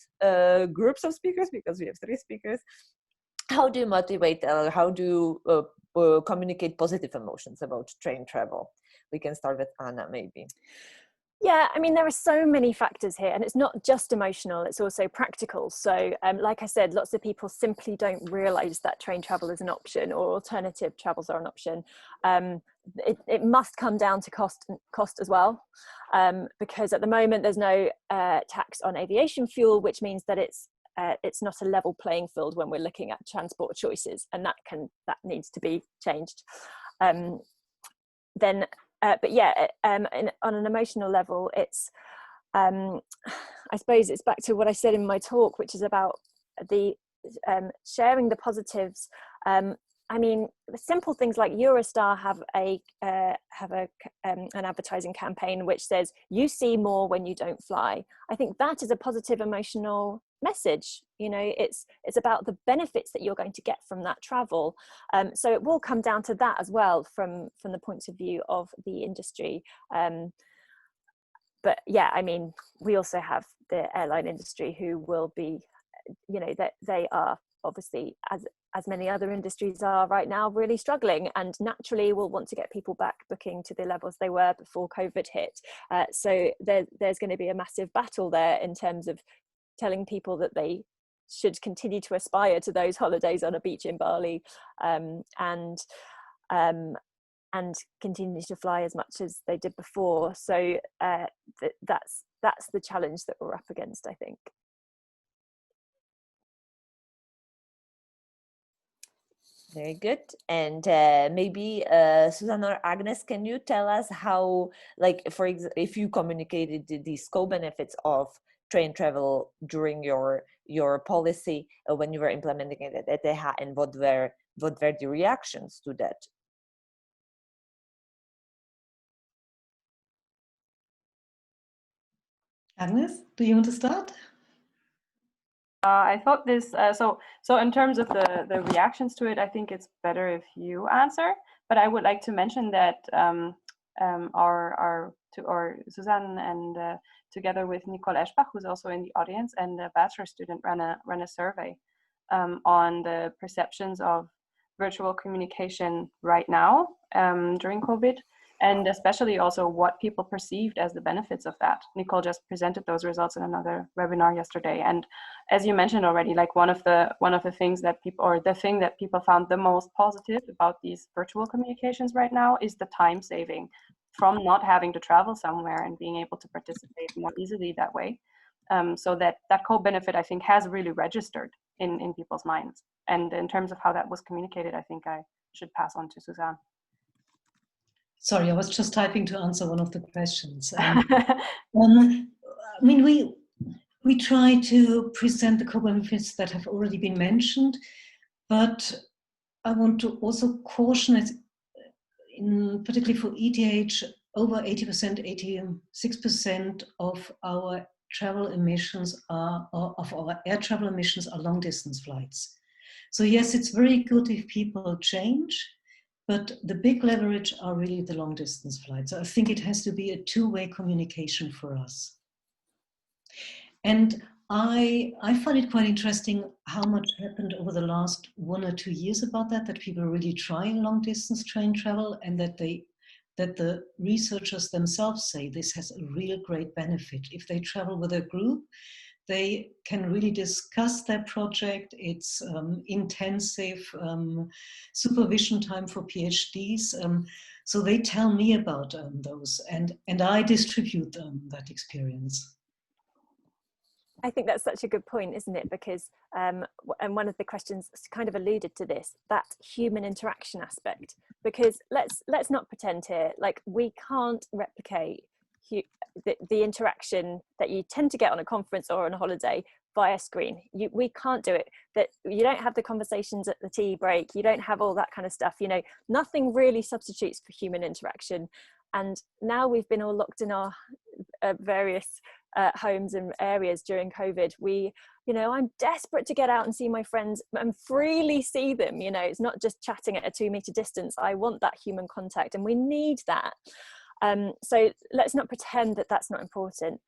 groups of speakers, because we have 3 speakers. How do you motivate, how do you communicate positive emotions about train travel? We can start with Anna, maybe. Yeah, I mean, there are so many factors here, and it's not just emotional, it's also practical. So like I said, lots of people simply don't realize that train travel is an option, or alternative travels are an option. It must come down to cost as well, because at the moment there's no tax on aviation fuel, which means that it's not a level playing field when we're looking at transport choices, and that needs to be changed. But yeah, on an emotional level, it's I suppose it's back to what I said in my talk, which is about the sharing the positives. I mean, simple things like Eurostar have an advertising campaign which says, "You see more when you don't fly." I think that is a positive emotional message. You know, it's about the benefits that you're going to get from that travel. So it will come down to that as well from the point of view of the industry. But yeah, I mean, we also have the airline industry who will be, you know, that they are obviously, as many other industries are right now, really struggling, and naturally will want to get people back booking to the levels they were before COVID hit. So there's going to be a massive battle there in terms of telling people that they should continue to aspire to those holidays on a beach in Bali, and continue to fly as much as they did before. So that's the challenge that we're up against, I think. Very good. And maybe Susan or Agnes, can you tell us how, like, if you communicated these co-benefits of train travel during your policy when you were implementing it at ETH, and what were the reactions to that? Agnes, do you want to start? I thought this, so in terms of the reactions to it, I think it's better if you answer, but I would like to mention that our Susanne and together with Nicole Eschbach, who's also in the audience, and a bachelor student ran a survey on the perceptions of virtual communication right now during COVID, and especially also what people perceived as the benefits of that. Nicole just presented those results in another webinar yesterday. And as you mentioned already, like one of the things that people, or the thing that people found the most positive about these virtual communications right now is the time saving from not having to travel somewhere and being able to participate more easily that way. So that co-benefit, I think, has really registered in people's minds. And in terms of how that was communicated, I think I should pass on to Susanne. Sorry, I was just typing to answer one of the questions. I mean, we try to present the co-benefits that have already been mentioned, but I want to also caution it, particularly for ETH, over 80%, 86% of our travel emissions of our air travel emissions are long distance flights. So yes, it's very good if people change, but the big leverage are really the long distance flights. So I think it has to be a two-way communication for us. And I find it quite interesting how much happened over the last 1 or 2 years about that people really try long distance train travel, and that the researchers themselves say this has a real great benefit. If they travel with a group, they can really discuss their project. It's intensive supervision time for PhDs. So they tell me about those, and I distribute that experience. I think that's such a good point, isn't it? Because, and one of the questions kind of alluded to this, that human interaction aspect. Because let's not pretend here, like we can't replicate the interaction that you tend to get on a conference or on a holiday via screen. We can't do it. That you don't have the conversations at the tea break. You don't have all that kind of stuff. You know, nothing really substitutes for human interaction. And now we've been all locked in our various homes and areas during COVID. I'm desperate to get out and see my friends and freely see them. You know, it's not just chatting at a 2-meter distance. I want that human contact, and we need that. So let's not pretend that that's not important,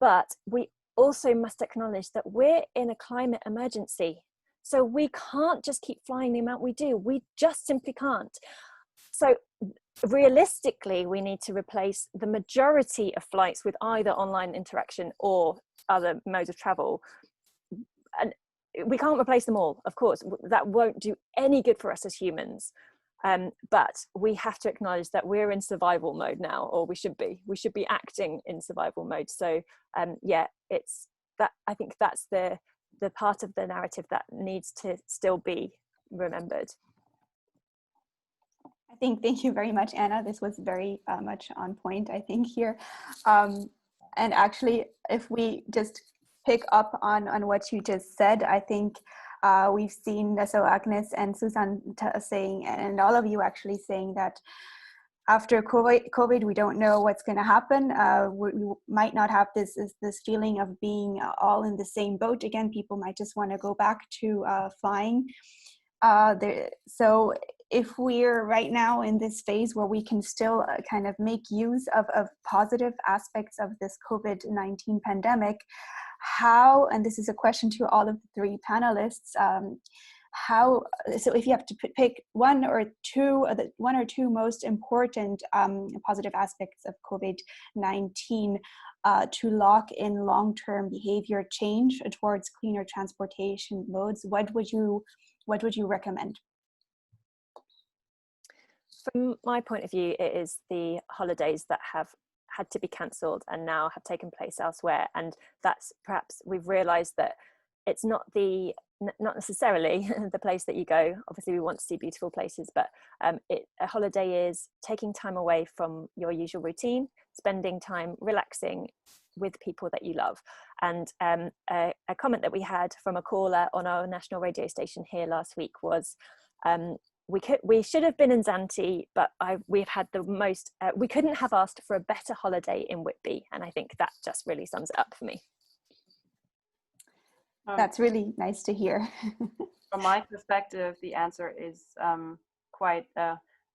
but we also must acknowledge that we're in a climate emergency. So we can't just keep flying the amount we do. We just simply can't. So realistically, we need to replace the majority of flights with either online interaction or other modes of travel. And we can't replace them all, of course. That won't do any good for us as humans. But we have to acknowledge that we're in survival mode now, or we should be acting in survival mode. So yeah, it's that. I think that's the part of the narrative that needs to still be remembered. Thank you very much, Anna. This was very much on point, I think, here. And actually, if we just pick up on what you just said, I think we've seen, so Agnes and Susan saying, and all of you actually saying that after COVID, we don't know what's going to happen. We might not have this feeling of being all in the same boat again. People might just want to go back to flying. So if we're right now in this phase where we can still kind of make use of positive aspects of this COVID-19 pandemic, how, and this is a question to all of the three panelists, so if you have to pick one or two most important positive aspects of COVID-19 to lock in long-term behavior change towards cleaner transportation modes, what would you recommend? From my point of view, it is the holidays that have had to be cancelled and now have taken place elsewhere, and that's perhaps we've realised that it's not necessarily the place that you go. Obviously we want to see beautiful places, but a holiday is taking time away from your usual routine, spending time relaxing with people that you love. And a comment that we had from a caller on our national radio station here last week was, we should have been in Zante, but we've had the most, we couldn't have asked for a better holiday in Whitby. And I think that just really sums it up for me. That's really nice to hear. From my perspective, the answer is quite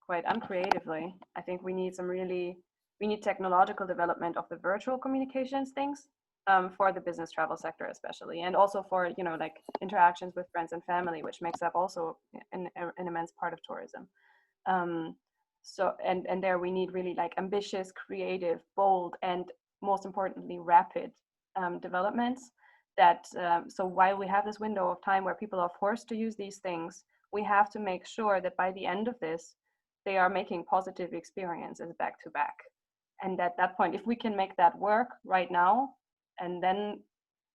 uncreatively. I think we need technological development of the virtual communications things for the business travel sector especially, and also for like interactions with friends and family, which makes up also an immense part of tourism. So and there we need really like ambitious, creative, bold, and most importantly rapid developments. That so while we have this window of time where people are forced to use these things, we have to make sure that by the end of this, they are making positive experiences back to back. And at that point, if we can make that work right now, and then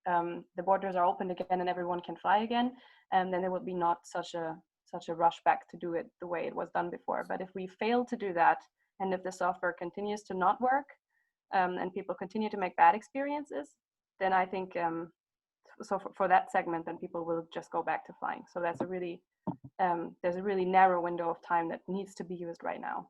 the borders are opened again and everyone can fly again, and then there will be not such a rush back to do it the way it was done before. But if we fail to do that, and if the software continues to not work, and people continue to make bad experiences, then I think so for that segment, then people will just go back to flying. So that's there's a really narrow window of time that needs to be used right now.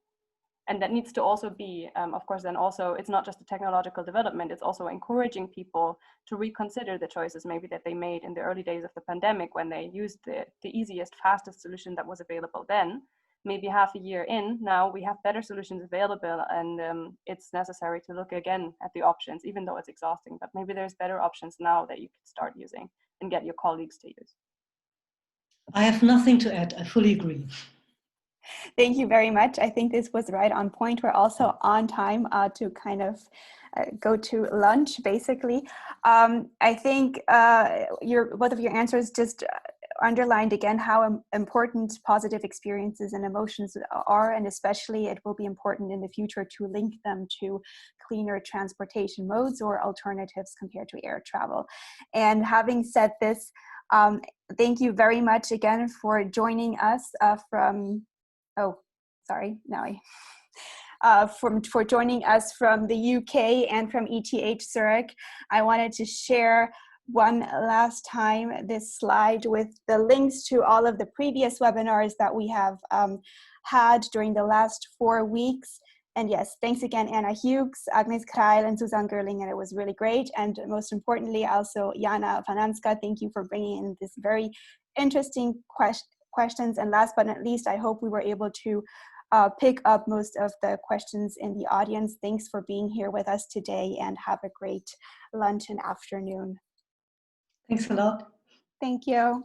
And that needs to also be, of course, then also, it's not just a technological development, it's also encouraging people to reconsider the choices maybe that they made in the early days of the pandemic, when they used the easiest, fastest solution that was available then. Maybe half a year in, now we have better solutions available, and it's necessary to look again at the options, even though it's exhausting. But maybe there's better options now that you can start using and get your colleagues to use. I have nothing to add. I fully agree. Thank you very much. I think this was right on point. We're also on time to kind of go to lunch, basically. I think both of your answers just underlined again how important positive experiences and emotions are, and especially it will be important in the future to link them to cleaner transportation modes or alternatives compared to air travel. And having said this, thank you very much again for joining us for joining us from the UK and from ETH Zurich. I wanted to share one last time this slide with the links to all of the previous webinars that we have had during the last 4 weeks. And yes, thanks again, Anna Hughes, Agnes Kreil, and Susanne Gerlinger. It was really great. And most importantly, also Jana Fananska, thank you for bringing in this very interesting questions. And last but not least, I hope we were able to pick up most of the questions in the audience. Thanks for being here with us today, and have a great lunch and afternoon. Thanks a lot. Thank you.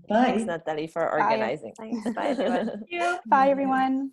Bye. Thanks, Natalie, for organizing. Thanks. Bye, everyone. Thank you. Bye, everyone.